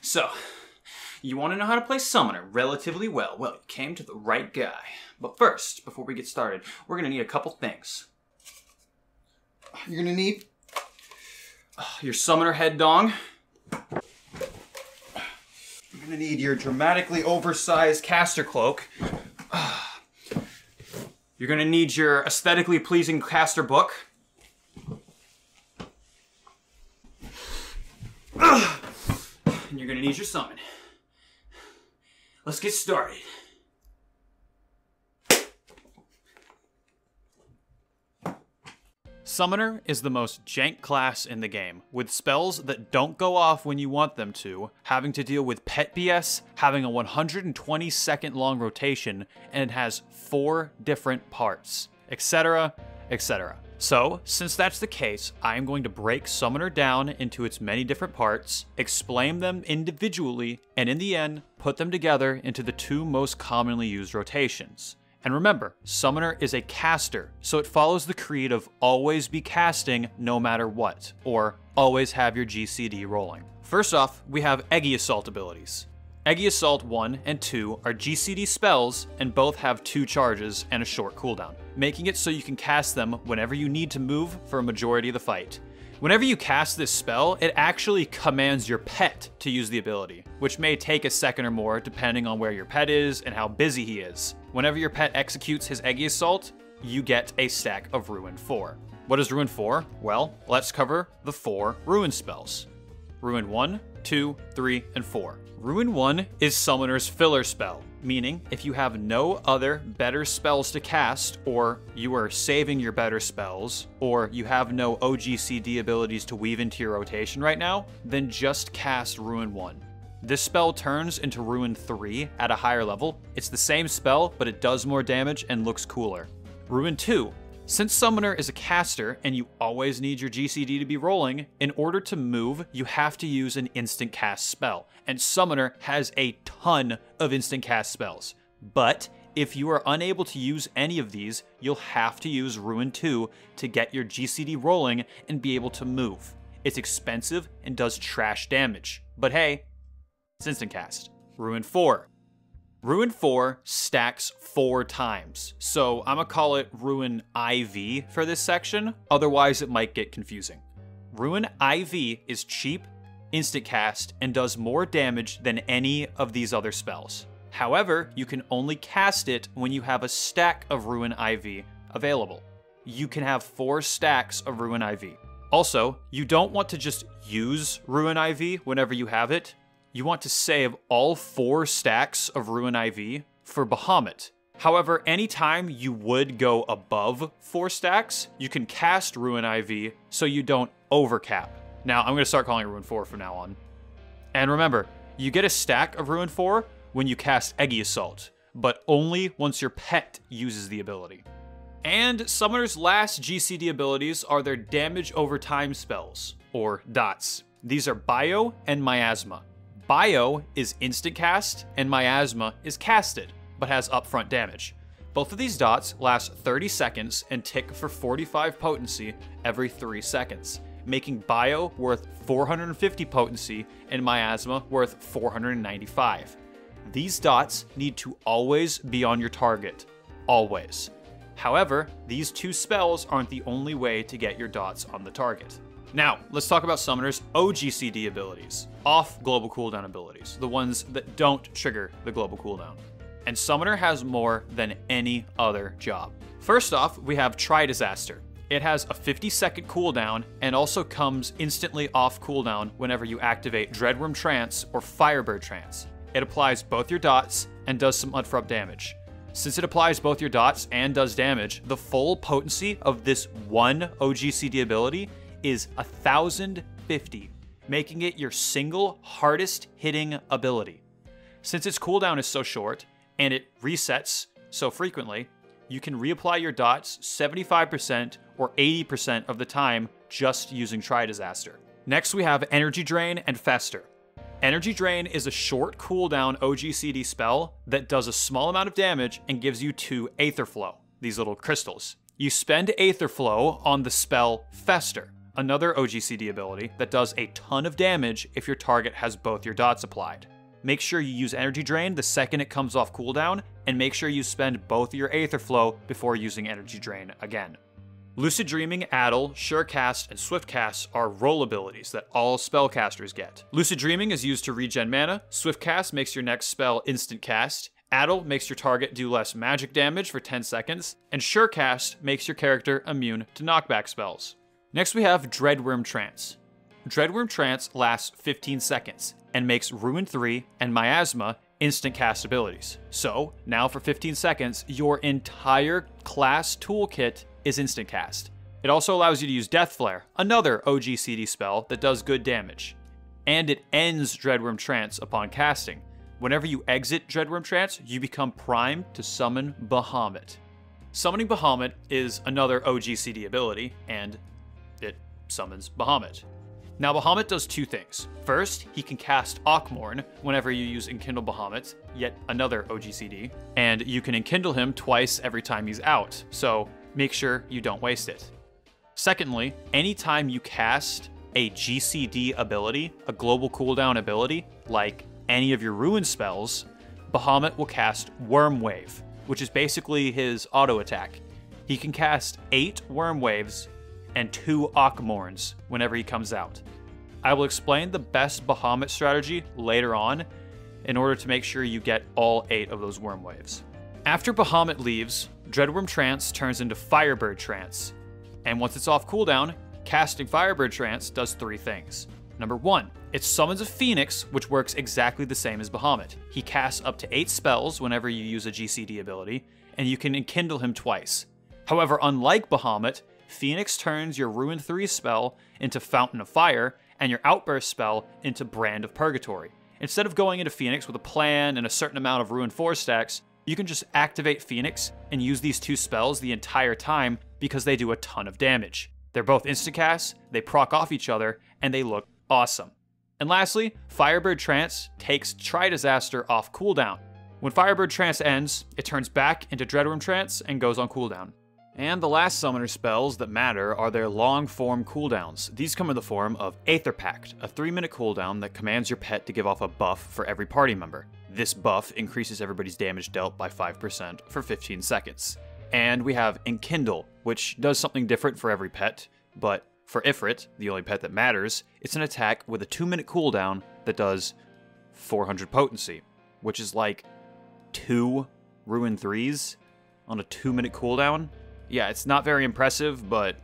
So, you want to know how to play Summoner relatively well. Well, you came to the right guy. But first, before we get started, we're going to need a couple things. You're going to need your Summoner head dong. You're going to need your dramatically oversized caster cloak. You're going to need your aesthetically pleasing caster book. And you're going to need your summon. Let's get started. Summoner is the most jank class in the game, with spells that don't go off when you want them to, having to deal with pet BS, having a 120 second long rotation, and it has 4 different parts, etc, etc. So, since that's the case, I am going to break Summoner down into its many different parts, explain them individually, and in the end, put them together into the 2 most commonly used rotations. And remember, Summoner is a caster, so it follows the creed of always be casting no matter what, or always have your GCD rolling. First off, we have Egi Assault abilities. Egi Assault 1 and 2 are GCD spells, and both have 2 charges and a short cooldown, making it so you can cast them whenever you need to move for a majority of the fight. Whenever you cast this spell, it actually commands your pet to use the ability, which may take a second or more depending on where your pet is and how busy he is. Whenever your pet executes his Egi Assault, you get a stack of Ruin 4. What is Ruin 4? Well, let's cover the 4 Ruin spells. Ruin 1, 2, 3, and 4. Ruin 1 is Summoner's filler spell, meaning if you have no other better spells to cast, or you are saving your better spells, or you have no OGCD abilities to weave into your rotation right now, then just cast Ruin 1. This spell turns into Ruin 3 at a higher level. It's the same spell, but it does more damage and looks cooler. Ruin 2. Since Summoner is a caster and you always need your GCD to be rolling, in order to move, you have to use an instant cast spell. And Summoner has a ton of instant cast spells. But if you are unable to use any of these, you'll have to use Ruin 2 to get your GCD rolling and be able to move. It's expensive and does trash damage. But hey, it's instant cast. Ruin 4. Ruin 4 stacks 4 times, so I'm gonna call it Ruin IV for this section, otherwise it might get confusing. Ruin IV is cheap, instant cast, and does more damage than any of these other spells. However, you can only cast it when you have a stack of Ruin IV available. You can have 4 stacks of Ruin IV. Also, you don't want to just use Ruin IV whenever you have it. You want to save all 4 stacks of Ruin IV for Bahamut. However, anytime you would go above 4 stacks, you can cast Ruin IV so you don't overcap. Now, I'm going to start calling it Ruin 4 from now on. And remember, you get a stack of Ruin 4 when you cast Egi Assault, but only once your pet uses the ability. And Summoner's last GCD abilities are their damage over time spells, or dots. These are Bio and Miasma. Bio is instant cast, and Miasma is casted, but has upfront damage. Both of these dots last 30 seconds and tick for 45 potency every 3 seconds, making Bio worth 450 potency and Miasma worth 495. These dots need to always be on your target. Always. However, these 2 spells aren't the only way to get your dots on the target. Now, let's talk about Summoner's OGCD abilities, off global cooldown abilities, the ones that don't trigger the global cooldown. And Summoner has more than any other job. First off, we have Try Disaster. It has a 50-second cooldown and also comes instantly off cooldown whenever you activate DreadWyrm Trance or Firebird Trance. It applies both your dots and does some upfront damage. Since it applies both your dots and does damage, the full potency of this one OGCD ability is 1050, making it your single hardest hitting ability. Since its cooldown is so short, and it resets so frequently, you can reapply your dots 75% or 80% of the time just using Try Disaster. Next we have Energy Drain and Fester. Energy Drain is a short cooldown OGCD spell that does a small amount of damage and gives you 2 Aether Flow, these little crystals. You spend Aether Flow on the spell Fester. another OGCD ability that does a ton of damage if your target has both your dots applied. Make sure you use Energy Drain the second it comes off cooldown, and make sure you spend both your Aether Flow before using Energy Drain again. Lucid Dreaming, Addle, Surecast, and Swiftcast are roll abilities that all spellcasters get. Lucid Dreaming is used to regen mana, Swiftcast makes your next spell instant cast, Addle makes your target do less magic damage for 10 seconds, and Surecast makes your character immune to knockback spells. Next we have DreadWyrm Trance. DreadWyrm Trance lasts 15 seconds, and makes Ruin 3 and Miasma instant cast abilities. So, now for 15 seconds, your entire class toolkit is instant cast. It also allows you to use Death Flare, another OGCD spell that does good damage. And it ends DreadWyrm Trance upon casting. Whenever you exit DreadWyrm Trance, you become primed to summon Bahamut. Summoning Bahamut is another OGCD ability, and it summons Bahamut. Now Bahamut does two things. First, he can cast Akmorn whenever you use Enkindle Bahamut, yet another OGCD, and you can Enkindle him twice every time he's out, so make sure you don't waste it. Secondly, anytime you cast a GCD ability, a global cooldown ability, like any of your Ruin spells, Bahamut will cast Worm Wave, which is basically his auto attack. He can cast 8 Worm Waves and 2 Akmorns whenever he comes out. I will explain the best Bahamut strategy later on in order to make sure you get all 8 of those Worm Waves. After Bahamut leaves, DreadWyrm Trance turns into Firebird Trance, and once it's off cooldown, casting Firebird Trance does 3 things. Number 1, it summons a Phoenix, which works exactly the same as Bahamut. He casts up to 8 spells whenever you use a GCD ability, and you can Enkindle him twice. However, unlike Bahamut, Phoenix turns your Ruin 3 spell into Fountain of Fire, and your Outburst spell into Brand of Purgatory. Instead of going into Phoenix with a plan and a certain amount of Ruin 4 stacks, you can just activate Phoenix and use these 2 spells the entire time because they do a ton of damage. They're both instacasts, they proc off each other, and they look awesome. And lastly, Firebird Trance takes Tri-Disaster off cooldown. When Firebird Trance ends, it turns back into DreadWyrm Trance and goes on cooldown. And the last summoner spells that matter are their long-form cooldowns. These come in the form of Aether Pact, a 3-minute cooldown that commands your pet to give off a buff for every party member. This buff increases everybody's damage dealt by 5% for 15 seconds. And we have Enkindle, which does something different for every pet, but for Ifrit, the only pet that matters, it's an attack with a 2-minute cooldown that does 400 potency, which is like 2 Ruin 3s on a 2-minute cooldown. Yeah, it's not very impressive, but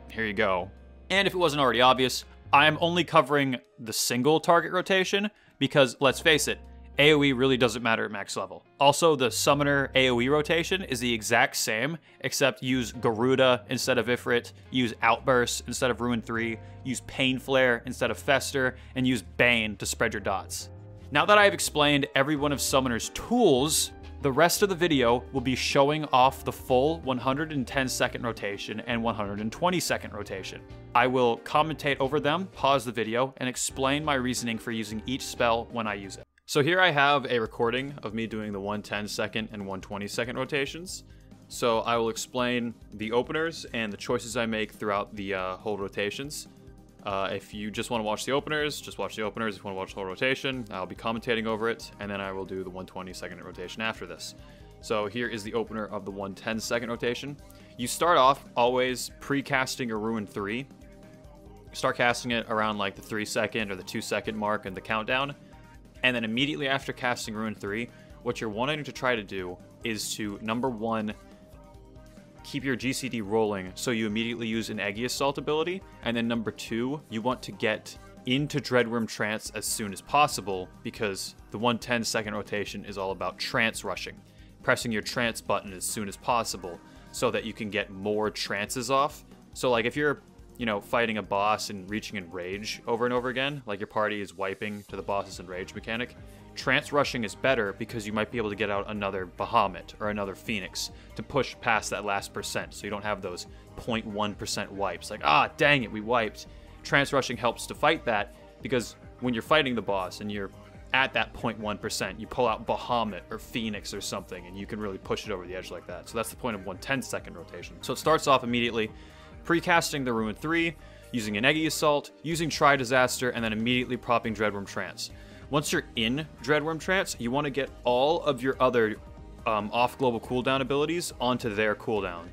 here you go. And if it wasn't already obvious, I'm only covering the single target rotation because, let's face it, AoE really doesn't matter at max level. Also, the summoner AoE rotation is the exact same, except use Garuda instead of Ifrit, use Outburst instead of Ruin 3, use Pain Flare instead of Fester, and use Bane to spread your dots. Now that I've explained every one of Summoner's tools, the rest of the video will be showing off the full 110-second rotation and 120-second rotation. I will commentate over them, pause the video, and explain my reasoning for using each spell when I use it. So here I have a recording of me doing the 110-second and 120-second rotations. So I will explain the openers and the choices I make throughout the whole rotations. If you just want to watch the openers, just watch the openers. If you want to watch the whole rotation, I'll be commentating over it, and then I will do the 120-second rotation after this. So here is the opener of the 110-second rotation. You start off always pre-casting a Ruin 3. Start casting it around like the 3-second or the 2-second mark in the countdown. And then immediately after casting Ruin 3, what you're wanting to try to do is to, number 1, keep your GCD rolling so you immediately use an Egi Assault ability, and then number 2, you want to get into DreadWyrm Trance as soon as possible because the 110-second rotation is all about trance rushing, pressing your trance button as soon as possible so that you can get more trances off. So like if you're, fighting a boss and reaching in rage over and over again, like your party is wiping to the boss's enrage mechanic, trance rushing is better because you might be able to get out another Bahamut or another Phoenix to push past that last percent so you don't have those 0.1% wipes. Like, dang it, we wiped. Trance rushing helps to fight that because when you're fighting the boss and you're at that 0.1%, you pull out Bahamut or Phoenix or something and you can really push it over the edge like that. So that's the point of 110-second rotation. So it starts off immediately. Pre-casting the Ruin 3, using an Egi Assault, using Tri-Disaster, and then immediately popping DreadWyrm Trance. Once you're in DreadWyrm Trance, you want to get all of your other off global cooldown abilities onto their cooldown.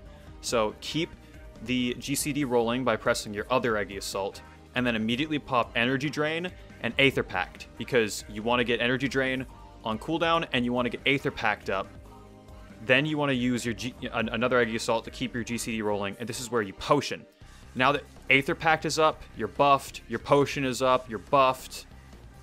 So keep the GCD rolling by pressing your other Egi Assault, and then immediately pop Energy Drain and Aether Pact, because you want to get Energy Drain on cooldown and you want to get Aether Pact up. Then you want to use your another Egi Assault to keep your GCD rolling, and this is where you potion. Now that Aether Pact is up, you're buffed, your potion is up, you're buffed,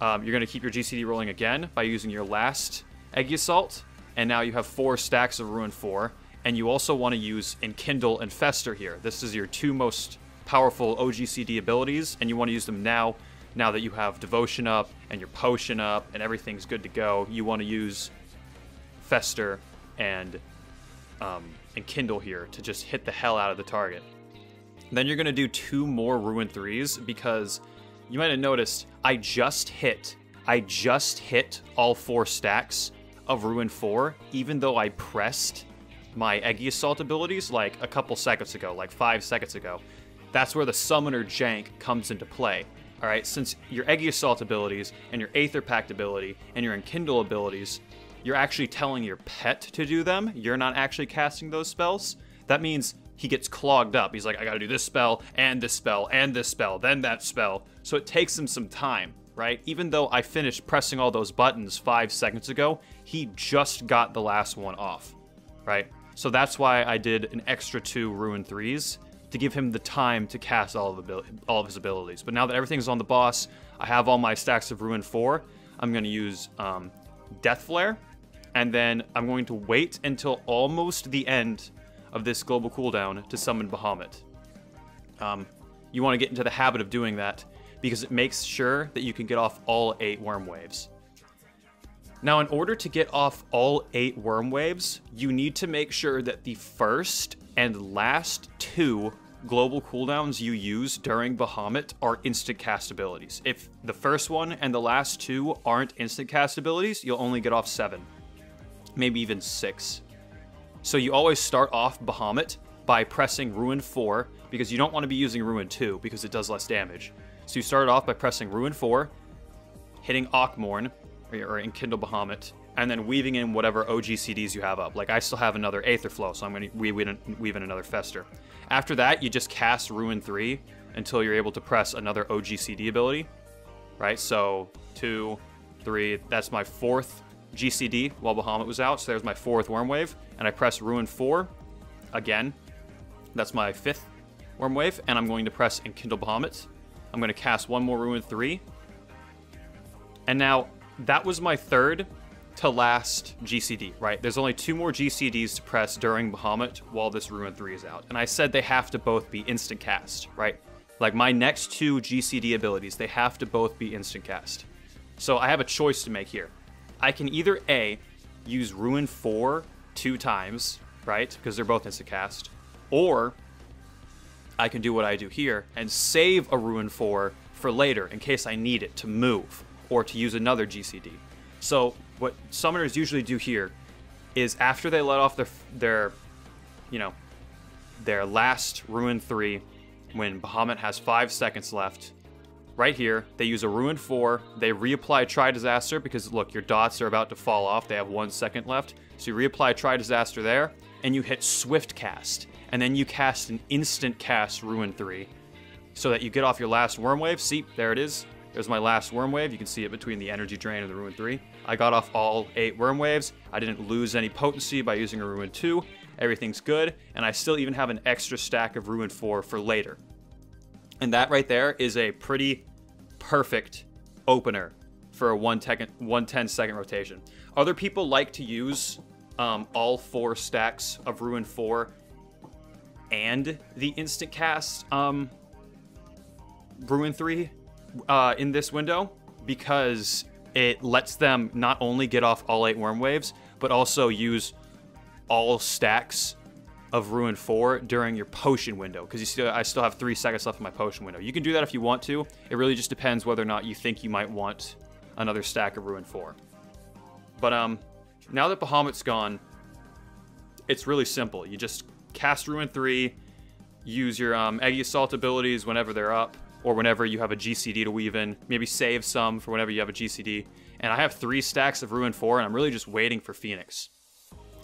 you're going to keep your GCD rolling again by using your last Egi Assault, and now you have 4 stacks of Ruin 4, and you also want to use Enkindle and Fester here. This is your 2 most powerful OGCD abilities, and you want to use them now that you have Devotion up, and your Potion up, and everything's good to go. You want to use Fester and Enkindle here to just hit the hell out of the target. Then you're going to do 2 more Ruin 3s, because you might have noticed I just hit all 4 stacks of Ruin 4, even though I pressed my Egi Assault abilities like a couple seconds ago, like 5 seconds ago. That's where the Summoner Jank comes into play. Alright, since your Egi Assault abilities and your Aether Pact ability and your Enkindle abilities, you're actually telling your pet to do them, you're not actually casting those spells, that means he gets clogged up. He's like, I gotta do this spell, and this spell, and this spell, then that spell. So it takes him some time, right? Even though I finished pressing all those buttons 5 seconds ago, he just got the last one off, right? So that's why I did an extra 2 Ruin 3s, to give him the time to cast all of his abilities. But now that everything's on the boss, I have all my stacks of Ruin 4, I'm going to use Death Flare, and then I'm going to wait until almost the end of this global cooldown to summon Bahamut. You want to get into the habit of doing that, because it makes sure that you can get off all 8 worm waves. Now, in order to get off all 8 worm waves, you need to make sure that the first and last 2 global cooldowns you use during Bahamut are instant cast abilities. If the first one and the last 2 aren't instant cast abilities, you'll only get off 7, maybe even 6. So you always start off Bahamut by pressing Ruin 4, because you don't want to be using Ruin 2 because it does less damage. So you start off by pressing Ruin 4, hitting Akmorn, or Enkindle Bahamut, and then weaving in whatever OGCDs you have up. Like, I still have another Aether Flow, so I'm going to weave in another Fester. After that, you just cast Ruin 3 until you're able to press another OGCD ability, right? So 2, 3, that's my 4th GCD while Bahamut was out, so there's my 4th Worm Wave, and I press Ruin 4 again. That's my 5th Worm Wave, and I'm going to press Enkindle Bahamut. I'm going to cast 1 more Ruin 3, and now that was my 3rd to last GCD, right? There's only 2 more GCDs to press during Bahamut while this Ruin 3 is out. And I said they have to both be instant cast, right? Like, my next 2 GCD abilities, they have to both be instant cast. So I have a choice to make here. I can either A, use Ruin 4 2 times, right? Because they're both instant cast. Or I can do what I do here and save a Ruin 4 for later in case I need it to move or to use another GCD. So what summoners usually do here is, after they let off their last Ruin 3, when Bahamut has 5 seconds left, right here, they use a Ruin 4, they reapply Tri-Disaster, because look, your dots are about to fall off, they have 1 second left, so you reapply Tri-Disaster there, and you hit Swift Cast, and then you cast an instant cast Ruin 3, so that you get off your last Worm Wave. See, there it is. There's my last Worm Wave. You can see it between the Energy Drain and the Ruin 3. I got off all 8 Worm Waves. I didn't lose any potency by using a Ruin 2. Everything's good, and I still even have an extra stack of Ruin 4 for later. And that right there is a pretty perfect opener for a 110-second rotation. Other people like to use all 4 stacks of Ruin 4 and the instant cast Ruin 3 in this window, because it lets them not only get off all 8 Worm Waves, but also use all stacks of Ruin 4 during your potion window, because you see I still have 3 seconds left in my potion window. You can do that if you want to. It really just depends whether or not you think you might want another stack of Ruin 4. But now that Bahamut's gone, it's really simple. You just cast Ruin 3, use your Egi Assault abilities whenever they're up, or whenever you have a GCD to weave in. Maybe save some for whenever you have a GCD. And I have 3 stacks of Ruin 4, and I'm really just waiting for Phoenix.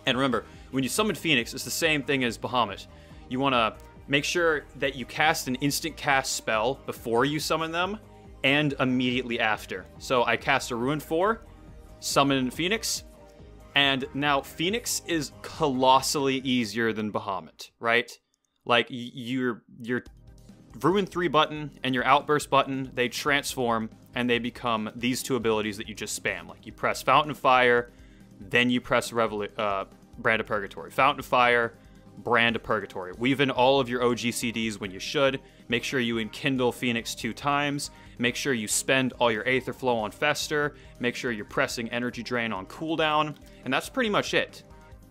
And remember, when you summon Phoenix, it's the same thing as Bahamut. You want to make sure that you cast an instant cast spell before you summon them, and immediately after. So I cast a Ruin 4, summon Phoenix, and now Phoenix is colossally easier than Bahamut, right? Like, your Ruin 3 button and your Outburst button, they transform, and they become these 2 abilities that you just spam. Like, you press Fountain of Fire, then you press Brand of Purgatory. Fountain of Fire, Brand of Purgatory. Weave in all of your OGCDs when you should. Make sure you enkindle Phoenix 2 times. Make sure you spend all your Aether Flow on Fester. Make sure you're pressing Energy Drain on Cooldown. And that's pretty much it,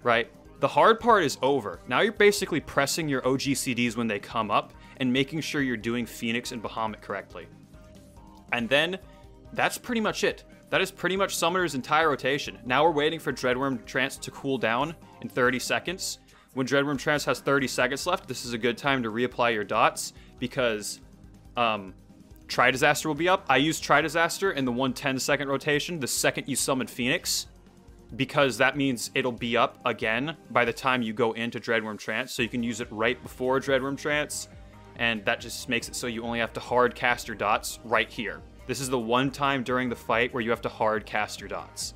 right? The hard part is over. Now you're basically pressing your OGCDs when they come up and making sure you're doing Phoenix and Bahamut correctly. And then that's pretty much it. That is pretty much Summoner's entire rotation. Now we're waiting for DreadWyrm Trance to cool down in 30 seconds. When DreadWyrm Trance has 30 seconds left, this is a good time to reapply your dots, because Tri-Disaster will be up. I use Tri-Disaster in the 110-second rotation the second you summon Phoenix, because that means it'll be up again by the time you go into DreadWyrm Trance, so you can use it right before DreadWyrm Trance, and that just makes it so you only have to hard cast your dots right here. This is the one time during the fight where you have to hard cast your dots.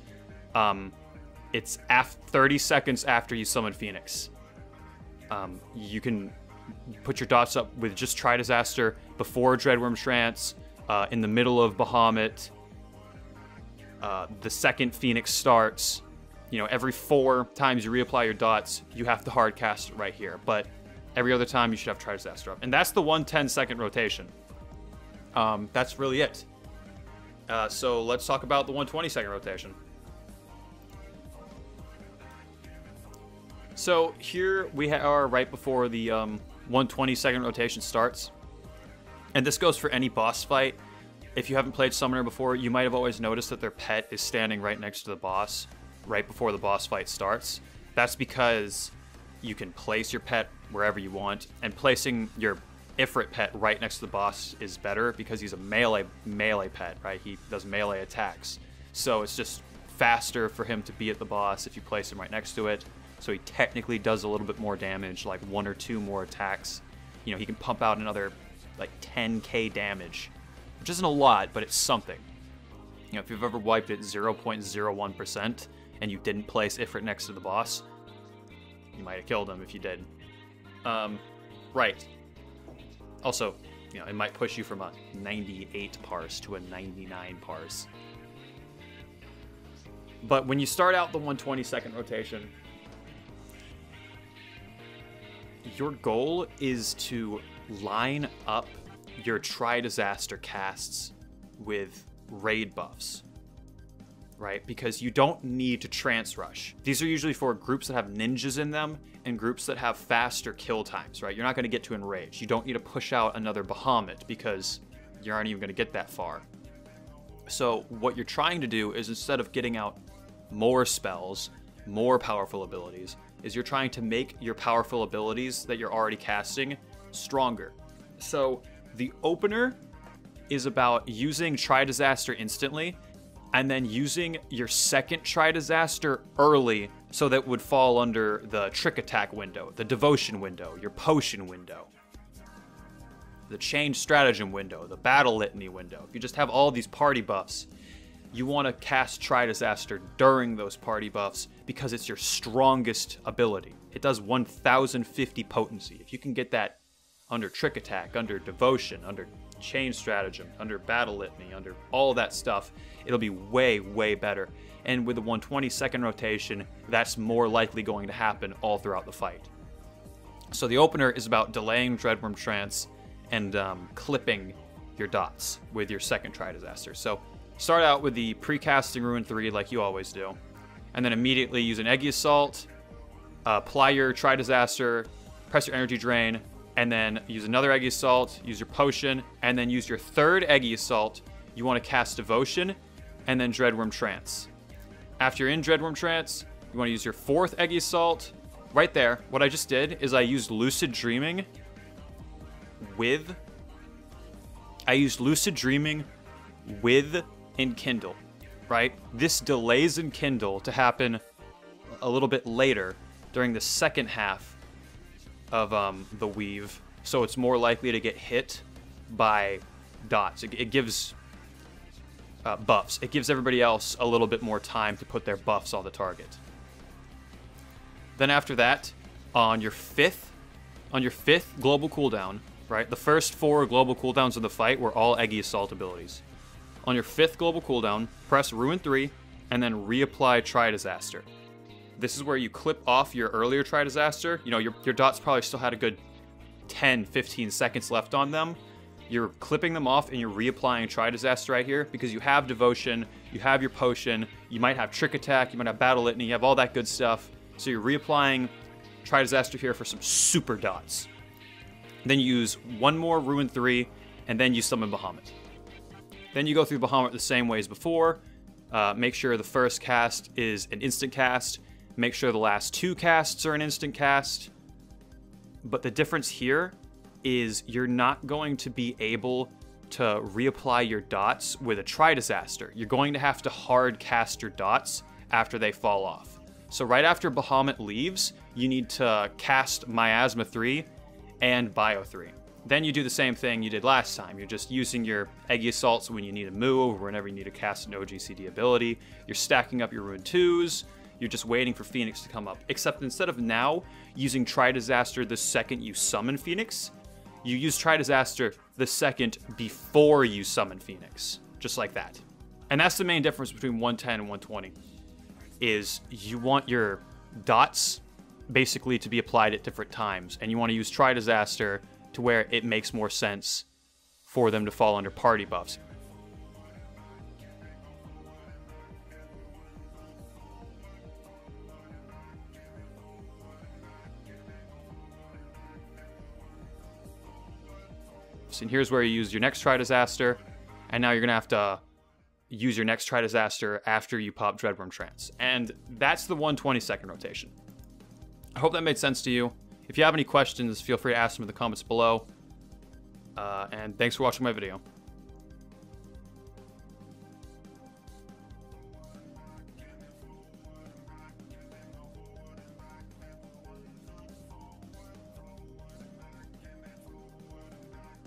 It's 30 seconds after you summon Phoenix. You can put your dots up with just Tri-Disaster before DreadWyrm Trance, in the middle of Bahamut, the second Phoenix starts. You know, every 4 times you reapply your dots, you have to hard cast it right here. But every other time, you should have Tri-Disaster up. And that's the 110-second rotation. That's really it. So let's talk about the 120-second rotation. So here we are right before the 120-second rotation starts. And this goes for any boss fight. If you haven't played Summoner before, you might have always noticed that their pet is standing right next to the boss right before the boss fight starts. That's because you can place your pet wherever you want, and placing your Ifrit pet right next to the boss is better because he's a melee pet, right? He does melee attacks. So it's just faster for him to be at the boss if you place him right next to it. So he technically does a little bit more damage, like 1 or 2 more attacks. You know, he can pump out another like 10k damage, which isn't a lot, but it's something. You know, if you've ever wiped at 0.01% and you didn't place Ifrit next to the boss, you might have killed him if you did. Right. Also, you know, it might push you from a 98 parse to a 99 parse. But when you start out the 120-second rotation, your goal is to line up your Tri-Disaster casts with raid buffs, right? Because you don't need to trance rush. These are usually for groups that have ninjas in them and groups that have faster kill times, right? You're not going to get to Enrage. You don't need to push out another Bahamut because you aren't even going to get that far. So what you're trying to do is, instead of getting out more spells, more powerful abilities, is you're trying to make your powerful abilities that you're already casting stronger. So the opener is about using Tri-Disaster instantly, and then using your second Tri-Disaster early, so that would fall under the Trick Attack window, the Devotion window, your Potion window, the Change Stratagem window, the Battle Litany window. If you just have all these party buffs, you want to cast Tri-Disaster during those party buffs because it's your strongest ability. It does 1050 potency. If you can get that under Trick Attack, under Devotion, under Change Stratagem, under Battle Litany, under all that stuff, it'll be way, way better. And with the 120-second rotation, that's more likely going to happen all throughout the fight. So the opener is about delaying DreadWyrm Trance and clipping your dots with your second Tri-Disaster. So start out with the pre-casting Ruin 3 like you always do, and then immediately use an Egi Assault, apply your Tri-Disaster, press your Energy Drain, and then use another Egi Assault, use your Potion, and then use your third Egi Assault. You want to cast Devotion, and then DreadWyrm Trance. After you're in DreadWyrm Trance, you want to use your fourth Egi Assault. Right there, what I just did is I used Lucid Dreaming Lucid Dreaming with Enkindle, right? This delays Enkindle to happen a little bit later during the second half of the weave, so it's more likely to get hit by dots. It gives buffs. It gives everybody else a little bit more time to put their buffs on the target. Then after that, on your fifth global cooldown, right? The first 4 global cooldowns of the fight were all Egi Assault abilities. On your 5th global cooldown, press Ruin 3, and then reapply Tri-Disaster. This is where you clip off your earlier Tri-Disaster. You know, your dots probably still had a good 10, 15 seconds left on them. You're clipping them off and you're reapplying Tri-Disaster right here because you have Devotion, you have your Potion, you might have Trick Attack, you might have Battle Litany, you have all that good stuff. So you're reapplying Tri-Disaster here for some super dots. Then you use one more Ruin 3, and then you summon Bahamut. Then you go through Bahamut the same way as before. Make sure the first cast is an instant cast. Make sure the last 2 casts are an instant cast. But the difference here is you're not going to be able to reapply your dots with a Tri-Disaster. You're going to have to hard cast your dots after they fall off. So right after Bahamut leaves, you need to cast Miasma 3 and Bio 3. Then you do the same thing you did last time. You're just using your Egi Assaults when you need to move, or whenever you need to cast an OGCD ability. You're stacking up your Rune 2s. You're just waiting for Phoenix to come up. Except instead of now using Tri-Disaster the second you summon Phoenix, you use Tri-Disaster the second before you summon Phoenix. Just like that. And that's the main difference between 110 and 120. Is you want your dots basically to be applied at different times, and you want to use Tri-Disaster to where it makes more sense for them to fall under party buffs. And here's where you use your next Tri-Disaster, and now you're going to have to use your next Tri-Disaster after you pop DreadWyrm Trance. And that's the 120-second rotation. I hope that made sense to you. If you have any questions, feel free to ask them in the comments below. And thanks for watching my video.